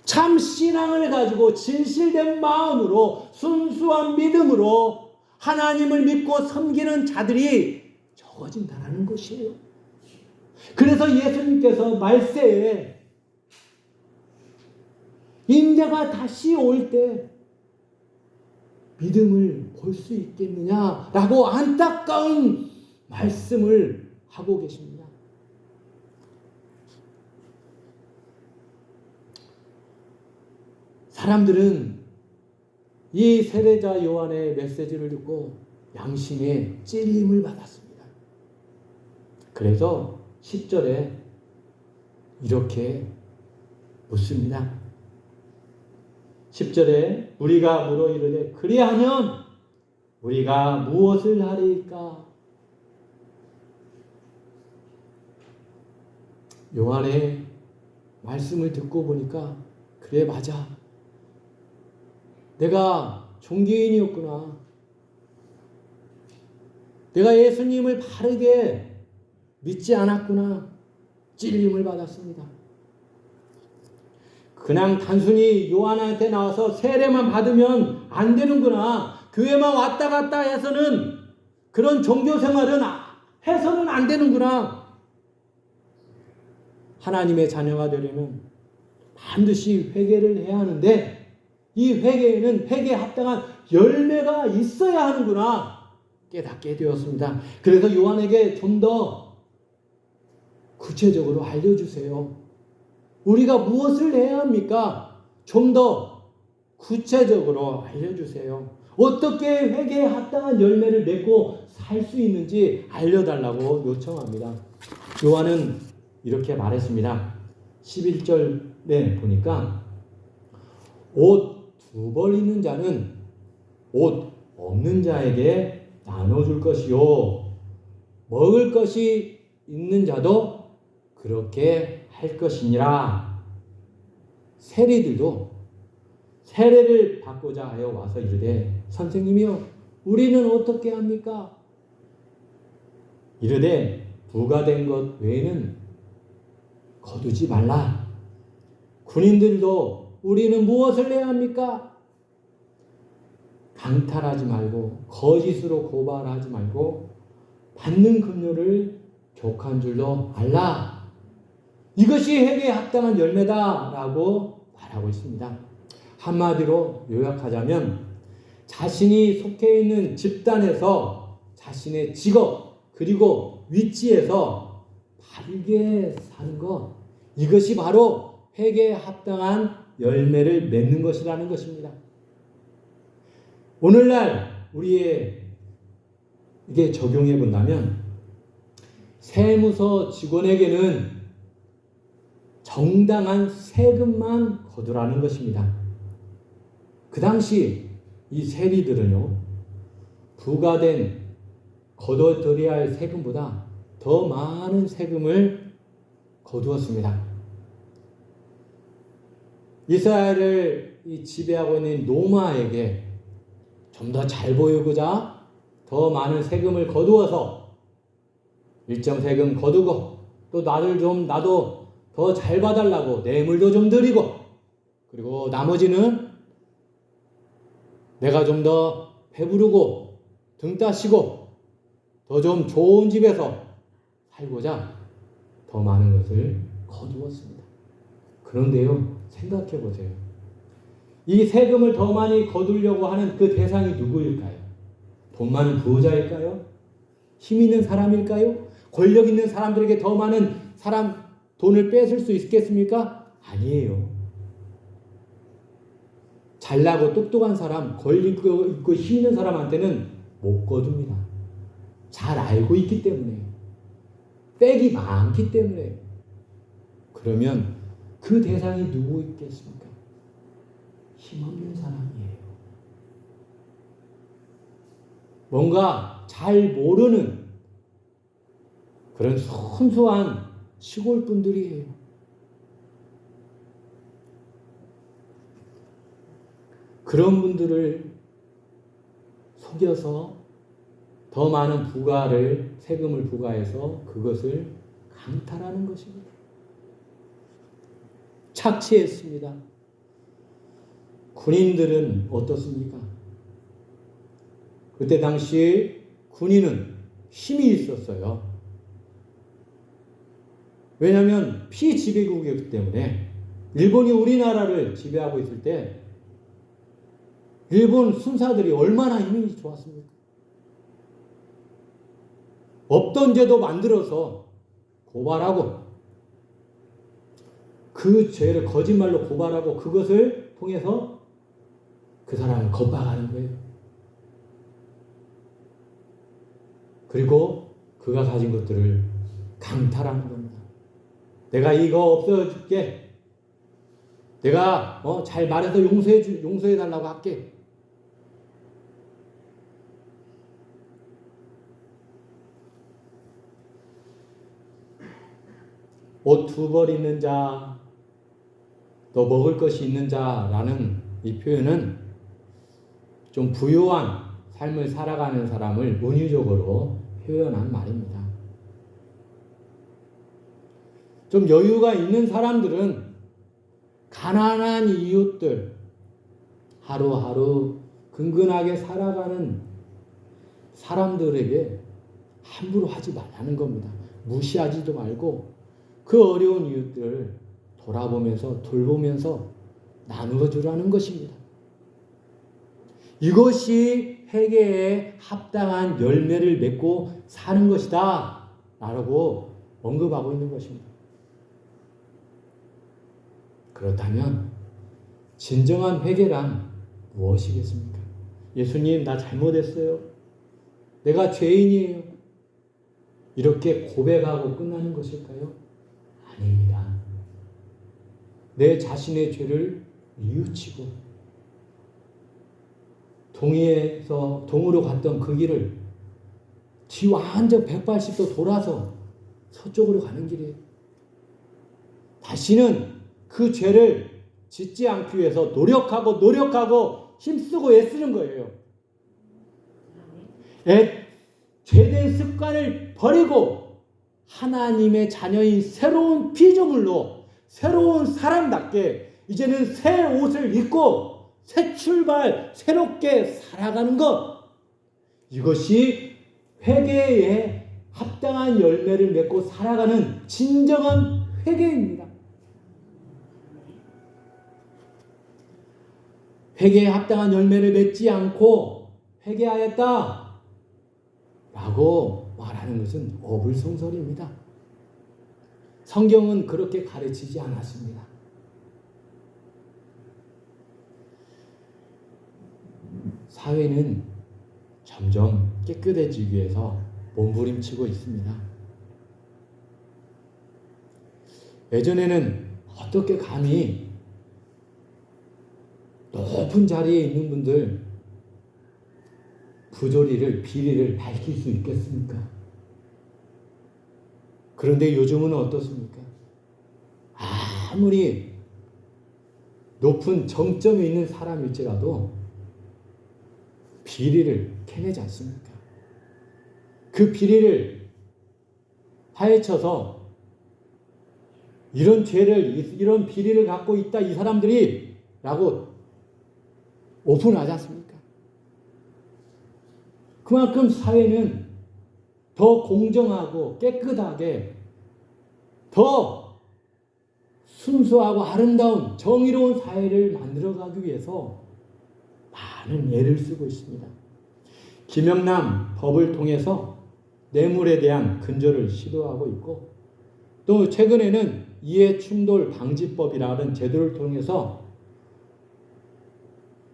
B: 참 신앙을 가지고 진실된 마음으로 순수한 믿음으로 하나님을 믿고 섬기는 자들이 적어진다라는 것이에요. 그래서 예수님께서 말세에 인자가 다시 올 때 믿음을 볼 수 있겠느냐라고 안타까운 말씀을 하고 계십니다. 사람들은 이 세례자 요한의 메시지를 듣고 양심에 찔림을 받았습니다. 그래서 10절에 이렇게 묻습니다. 10절에 우리가 물어 이르되 그리하면 우리가 무엇을 하리까? 요한의 말씀을 듣고 보니까 그래 맞아. 내가 종교인이었구나. 내가 예수님을 바르게 믿지 않았구나. 찔림을 받았습니다. 그냥 단순히 요한한테 나와서 세례만 받으면 안 되는구나. 교회만 왔다 갔다 해서는 그런 종교 생활은 해서는 안 되는구나. 하나님의 자녀가 되려면 반드시 회개를 해야 하는데 이 회개에는 회개에 합당한 열매가 있어야 하는구나 깨닫게 되었습니다. 그래서 요한에게 좀 더 구체적으로 알려주세요. 우리가 무엇을 해야 합니까? 좀 더 구체적으로 알려주세요. 어떻게 회개에 합당한 열매를 맺고 살 수 있는지 알려달라고 요청합니다. 요한은 이렇게 말했습니다. 11절에 보니까 옷 2벌 있는 자는 옷 없는 자에게 나눠줄 것이요 먹을 것이 있는 자도 그렇게 할 것이니라. 세리들도 세례를 받고자 하여 와서 이르되 선생님이여 우리는 어떻게 합니까? 이르되 부가된 것 외에는 거두지 말라. 군인들도 우리는 무엇을 해야 합니까? 강탈하지 말고 거짓으로 고발하지 말고 받는 급료를 족한 줄도 알라. 이것이 회개에 합당한 열매다라고 말하고 있습니다. 한마디로 요약하자면 자신이 속해 있는 집단에서 자신의 직업 그리고 위치에서 바르게 사는 것, 이것이 바로 회개에 합당한 열매를 맺는 것이라는 것입니다. 오늘날 우리의 이게 적용해 본다면 세무서 직원에게는 정당한 세금만 거두라는 것입니다. 그 당시 이 세리들은요 부과된 거둬들여야 할 세금보다 더 많은 세금을 거두었습니다. 이스라엘을 지배하고 있는 로마에게 좀 더 잘 보이고자 더 많은 세금을 거두어서 일정 세금 거두고 또 나도 더 잘 봐달라고 뇌물도 좀 드리고 그리고 나머지는 내가 좀 더 배부르고 등 따시고 더 좀 좋은 집에서 살고자 더 많은 것을 거두었습니다. 그런데요, 생각해 보세요. 이 세금을 더 많이 거두려고 하는 그 대상이 누구일까요? 돈 많은 부자일까요? 힘 있는 사람일까요? 권력 있는 사람들에게 더 많은 돈을 뺏을 수 있겠습니까? 아니에요. 잘나고 똑똑한 사람, 권력 있고 힘 있는 사람한테는 못 거둡니다. 잘 알고 있기 때문에. 빽이 많기 때문에. 그러면 그 대상이 누구 있겠습니까? 힘없는 사람이에요. 뭔가 잘 모르는 그런 순수한 시골 분들이에요. 그런 분들을 속여서 더 많은 세금을 부과해서 그것을 강탈하는 것입니다. 착취했습니다. 군인들은 어떻습니까? 그때 당시 군인은 힘이 있었어요. 왜냐하면 피지배국이었기 때문에 일본이 우리나라를 지배하고 있을 때 일본 순사들이 얼마나 힘이 좋았습니까? 없던 죄도 만들어서 고발하고 그 죄를 거짓말로 고발하고 그것을 통해서 그 사람을 겁박하는 거예요. 그리고 그가 가진 것들을 강탈하는 겁니다. 내가 이거 없어줄게. 내가 잘 말해서 용서해 달라고 할게. 옷 2벌 있는 자, 너 먹을 것이 있는 자라는 이 표현은 좀 부유한 삶을 살아가는 사람을 은유적으로 표현한 말입니다. 좀 여유가 있는 사람들은 가난한 이웃들, 하루하루 근근하게 살아가는 사람들에게 함부로 하지 말라는 겁니다. 무시하지도 말고 그 어려운 이웃들을 돌보면서 나누어 주라는 것입니다. 이것이 회개에 합당한 열매를 맺고 사는 것이다 라고 언급하고 있는 것입니다. 그렇다면 진정한 회개란 무엇이겠습니까? 예수님, 나 잘못했어요. 내가 죄인이에요. 이렇게 고백하고 끝나는 것일까요? 아닙니다. 내 자신의 죄를 뉘우치고 동으로 갔던 그 길을 완전 180도 돌아서 서쪽으로 가는 길이에요. 다시는 그 죄를 짓지 않기 위해서 노력하고 힘쓰고 애쓰는 거예요. 죄된 습관을 버리고 하나님의 자녀인 새로운 피조물로 새로운 사람답게 이제는 새 옷을 입고 새 출발, 새롭게 살아가는 것. 이것이 회개에 합당한 열매를 맺고 살아가는 진정한 회개입니다. 회개에 합당한 열매를 맺지 않고 회개하였다 라고 말하는 것은 어불성설입니다. 성경은 그렇게 가르치지 않았습니다. 사회는 점점 깨끗해지기 위해서 몸부림치고 있습니다. 예전에는 어떻게 감히 높은 자리에 있는 분들 부조리를, 비리를 밝힐 수 있겠습니까? 그런데 요즘은 어떻습니까? 아무리 높은 정점에 있는 사람일지라도 비리를 캐내지 않습니까? 그 비리를 파헤쳐서 이런 죄를, 이런 비리를 갖고 있다, 이 사람들이 라고 오픈하지 않습니까? 그만큼 사회는 더 공정하고 깨끗하게, 더 순수하고 아름다운 정의로운 사회를 만들어가기 위해서 많은 애를 쓰고 있습니다. 김영남 법을 통해서 뇌물에 대한 근절을 시도하고 있고, 또 최근에는 이해충돌 방지법이라는 제도를 통해서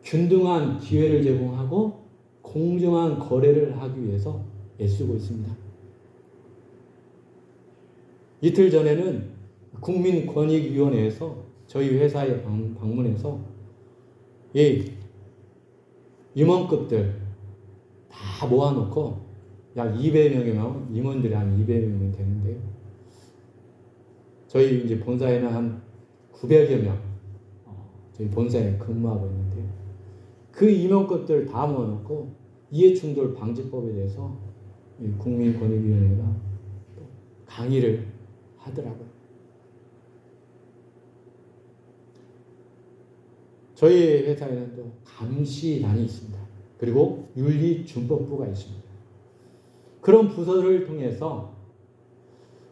B: 균등한 기회를 제공하고 공정한 거래를 하기 위해서 애쓰고 있습니다. 이틀 전에는 국민권익위원회에서 저희 회사에 방문해서 이 임원급들 다 모아놓고 약 200명이면 임원들이 한 200명이 되는데요. 저희 이제 본사에는 한 900여 명 저희 본사에 근무하고 있는데요. 그 임원급들 다 모아놓고 이해충돌 방지법에 대해서 국민권익위원회가 강의를 하더라고요. 저희 회사에는 또 감시단이 있습니다. 그리고 윤리준법부가 있습니다. 그런 부서를 통해서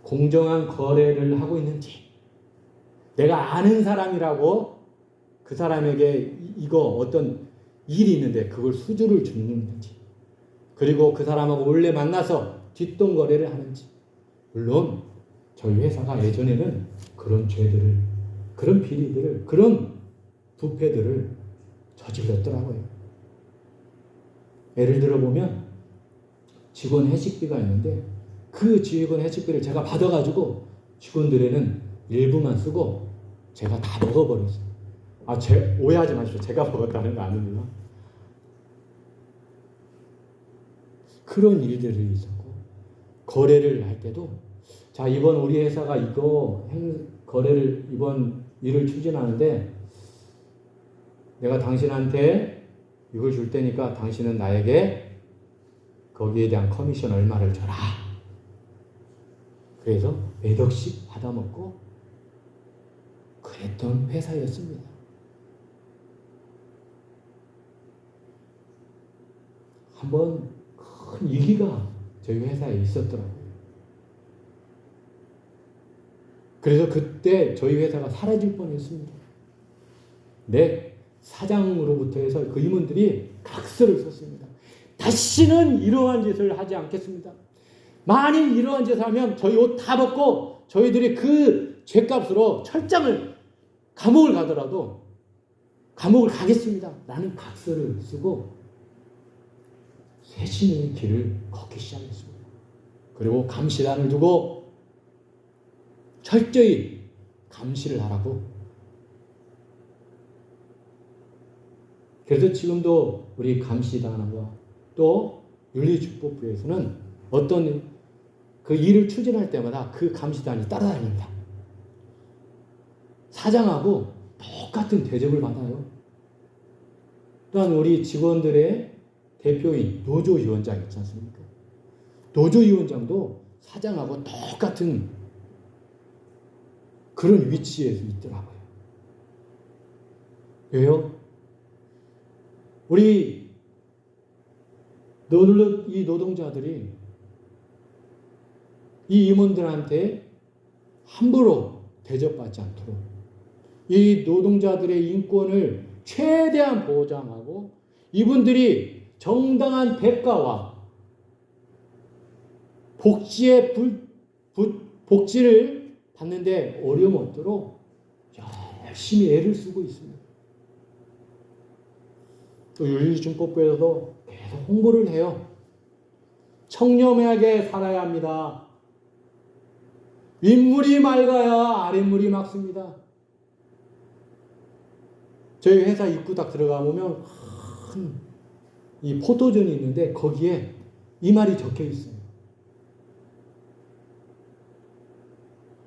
B: 공정한 거래를 하고 있는지, 내가 아는 사람이라고 그 사람에게 이거 어떤 일이 있는데 그걸 수주를 주는지, 그리고 그 사람하고 원래 만나서 뒷돈거래를 하는지. 물론 저희 회사가 예전에는 그런 죄들을, 그런 비리들을, 그런 부패들을 저질렀더라고요. 예를 들어 보면 직원 회식비가 있는데 그 직원 회식비를 제가 받아가지고 직원들에는 일부만 쓰고 제가 다 먹어버렸어요. 오해하지 마십시오. 제가 먹었다는 거 아닙니다. 그런 일들이 있었고, 거래를 할 때도 자, 이번 우리 회사가 이거 거래를, 이번 일을 추진하는데 내가 당신한테 이걸 줄 테니까 당신은 나에게 거기에 대한 커미션 얼마를 줘라. 그래서 몇 억씩 받아먹고 그랬던 회사였습니다. 한번 큰 위기가 저희 회사에 있었더라고요. 그래서 그때 저희 회사가 사라질 뻔했습니다. 네, 사장으로부터 해서 그 임원들이 각서를 썼습니다. 다시는 이러한 짓을 하지 않겠습니다. 만일 이러한 짓을 하면 저희 옷 다 벗고 저희들이 그 죄값으로 철장을, 감옥을 가더라도 감옥을 가겠습니다. 라는 각서를 쓰고 쇄신의 길을 걷기 시작했습니다. 그리고 감시단을 두고 철저히 감시를 하라고. 그래서 지금도 우리 감시단과 또 윤리준법부에서는 어떤 그 일을 추진할 때마다 그 감시단이 따라다닙니다. 사장하고 똑같은 대접을 받아요. 또한 우리 직원들의 대표인 노조위원장 있지 않습니까? 노조위원장도 사장하고 똑같은 그런 위치에 있더라고요. 왜요? 우리 이 노동자들이 이 임원들한테 함부로 대접받지 않도록 이 노동자들의 인권을 최대한 보장하고 이분들이 정당한 대가와 복지를 받는데 어려움 없도록 열심히 애를 쓰고 있습니다. 또 윤리준법부에서도 계속 홍보를 해요. 청렴하게 살아야 합니다. 윗물이 맑아야 아랫물이 맑습니다. 저희 회사 입구 딱 들어가 보면 큰 이 포도전이 있는데 거기에 이 말이 적혀 있어요.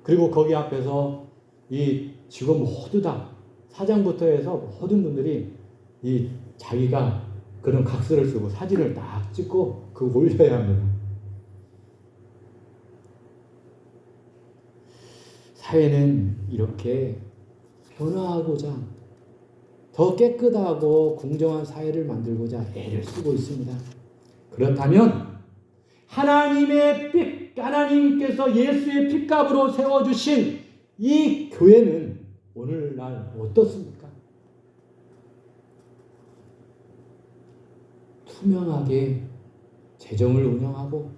B: 그리고 거기 앞에서 이 직원 모두 다 사장부터 해서 모든 분들이 이 자기가 그런 각서를 쓰고 사진을 딱 찍고 그거 올려야 합니다. 사회는 이렇게 변화하고자 더 깨끗하고 공정한 사회를 만들고자 애를 쓰고 있습니다. 그렇다면 하나님께서 예수의 핏값으로 세워주신 이 교회는 오늘날 어떻습니까? 투명하게 재정을 운영하고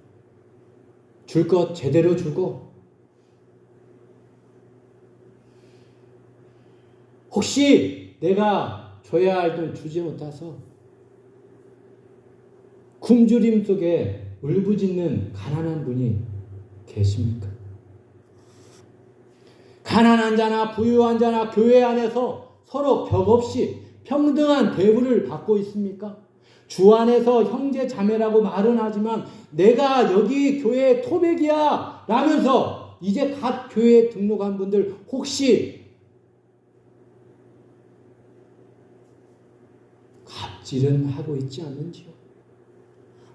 B: 줄 것 제대로 주고 혹시 내가 줘야 할 돈 주지 못해서 굶주림 속에 울부짖는 가난한 분이 계십니까? 가난한 자나 부유한 자나 교회 안에서 서로 벽 없이 평등한 대우를 받고 있습니까? 주 안에서 형제 자매라고 말은 하지만 내가 여기 교회 토백이야 라면서 이제 갓 교회에 등록한 분들 혹시 갑질은 하고 있지 않는지요?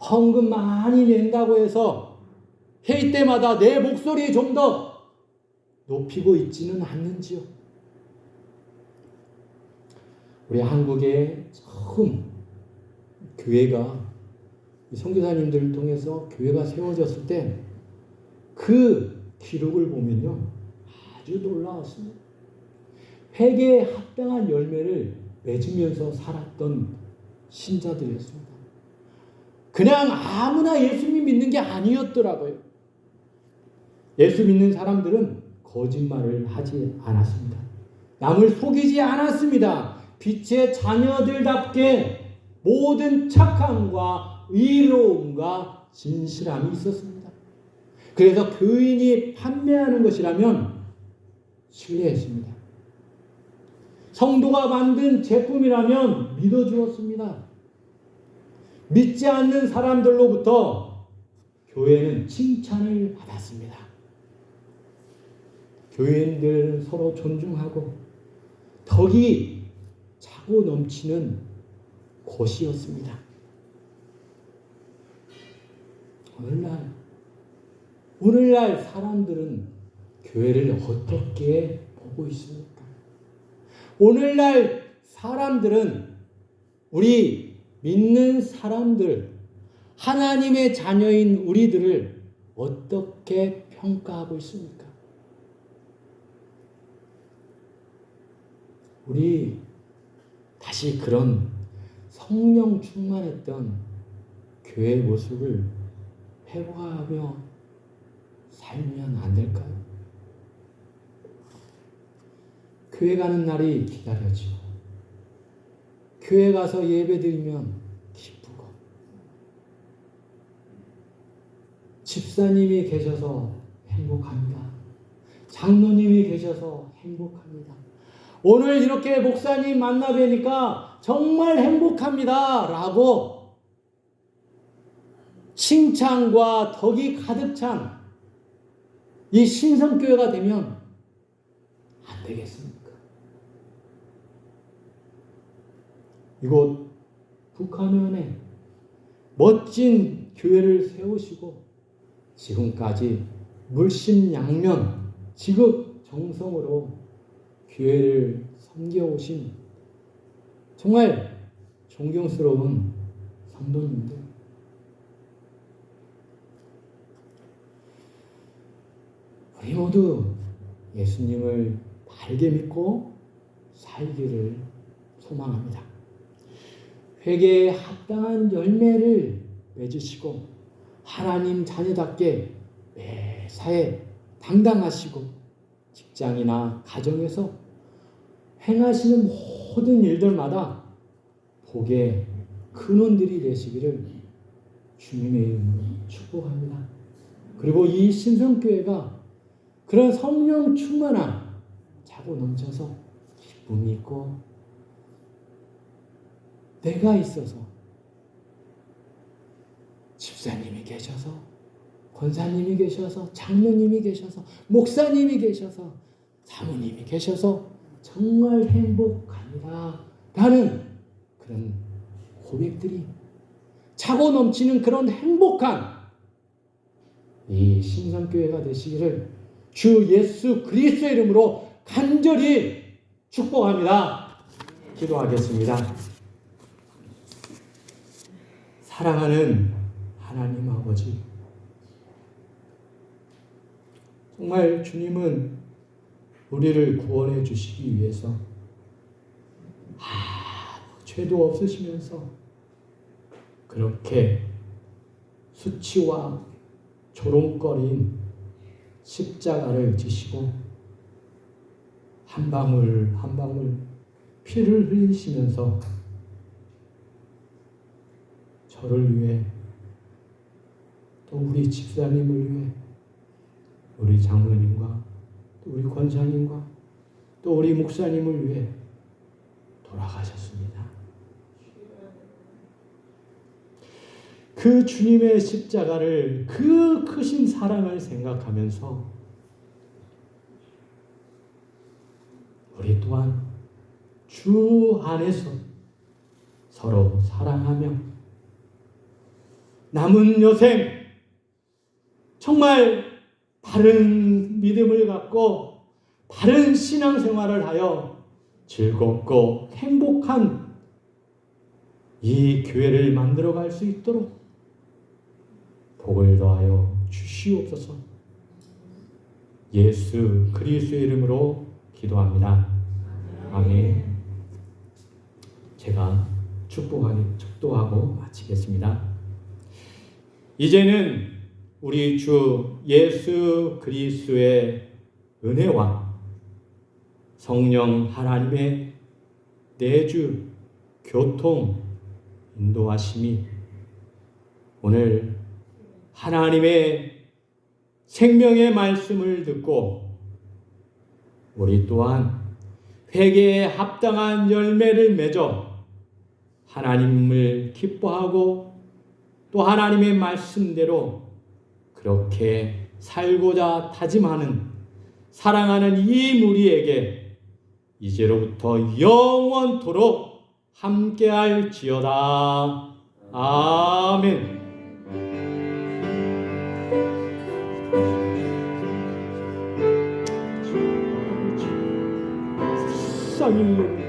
B: 헌금 많이 낸다고 해서 회의 때마다 내 목소리 좀 더 높이고 있지는 않는지요? 우리 한국에 처음 교회가 선교사님들을 통해서 교회가 세워졌을 때 그 기록을 보면요 아주 놀라웠습니다. 회개에 합당한 열매를 맺으면서 살았던 신자들이었습니다. 그냥 아무나 예수님 믿는 게 아니었더라고요. 예수 믿는 사람들은 거짓말을 하지 않았습니다. 남을 속이지 않았습니다. 빛의 자녀들답게 모든 착함과 의로움과 진실함이 있었습니다. 그래서 교인이 판매하는 것이라면 신뢰했습니다. 성도가 만든 제품이라면 믿어주었습니다. 믿지 않는 사람들로부터 교회는 칭찬을 받았습니다. 교인들 서로 존중하고 덕이 차고 넘치는 곳이었습니다. 오늘날 사람들은 교회를 어떻게 보고 있습니까? 오늘날 사람들은 우리 믿는 사람들, 하나님의 자녀인 우리들을 어떻게 평가하고 있습니까? 우리 다시 그런 성령 충만했던 교회의 모습을 회복하며 살면 안 될까요? 교회 가는 날이 기다려지고 교회 가서 예배 드리면 기쁘고 집사님이 계셔서 행복합니다. 장로님이 계셔서 행복합니다. 오늘 이렇게 목사님 만나 뵈니까 정말 행복합니다 라고 칭찬과 덕이 가득 찬 이 신성교회가 되면 안 되겠습니까? 이곳 북한원에 멋진 교회를 세우시고 지금까지 물심양면 지극정성으로 교회를 섬겨오신 정말 존경스러운 성도님들, 우리 모두 예수님을 바르게 믿고 살기를 소망합니다. 회개에 합당한 열매를 맺으시고 하나님 자녀답게 매사에 당당하시고 직장이나 가정에서 행하시는 모든 일들마다 복의 근원들이 되시기를 주님의 이름으로 축복합니다. 그리고 이 신성교회가 그런 성령 충만함 차고 넘쳐서 기쁨이 있고 내가 있어서 집사님이 계셔서, 권사님이 계셔서, 장로님이 계셔서, 목사님이 계셔서, 사모님이 계셔서 정말 행복합니다 라는 그런 고백들이 차고 넘치는 그런 행복한 이 신성교회가 되시기를 주 예수 그리스도의 이름으로 간절히 축복합니다. 기도하겠습니다. 사랑하는 하나님 아버지, 정말 주님은 우리를 구원해 주시기 위해서 죄도 없으시면서 그렇게 수치와 조롱거린 십자가를 지시고 한 방울 한 방울 피를 흘리시면서 저를 위해, 또 우리 집사님을 위해, 우리 장로님과 또 우리 권사님과 또 우리 목사님을 위해 돌아가셨습니다. 그 주님의 십자가를, 그 크신 사랑을 생각하면서 우리 또한 주 안에서 서로 사랑하며 남은 여생 정말 바른 믿음을 갖고 바른 신앙생활을 하여 즐겁고 행복한 이 교회를 만들어갈 수 있도록 복을 더하여 주시옵소서. 예수 그리스도의 이름으로 기도합니다. 아멘. 제가 축도하고 마치겠습니다. 이제는 우리 주 예수 그리스도의 은혜와 성령 하나님의 내주 교통 인도하심이 오늘 하나님의 생명의 말씀을 듣고 우리 또한 회개에 합당한 열매를 맺어 하나님을 기뻐하고 또 하나님의 말씀대로 그렇게 살고자 다짐하는 사랑하는 이 무리에게 이제로부터 영원토록 함께할지어다. 아멘. 불쌍히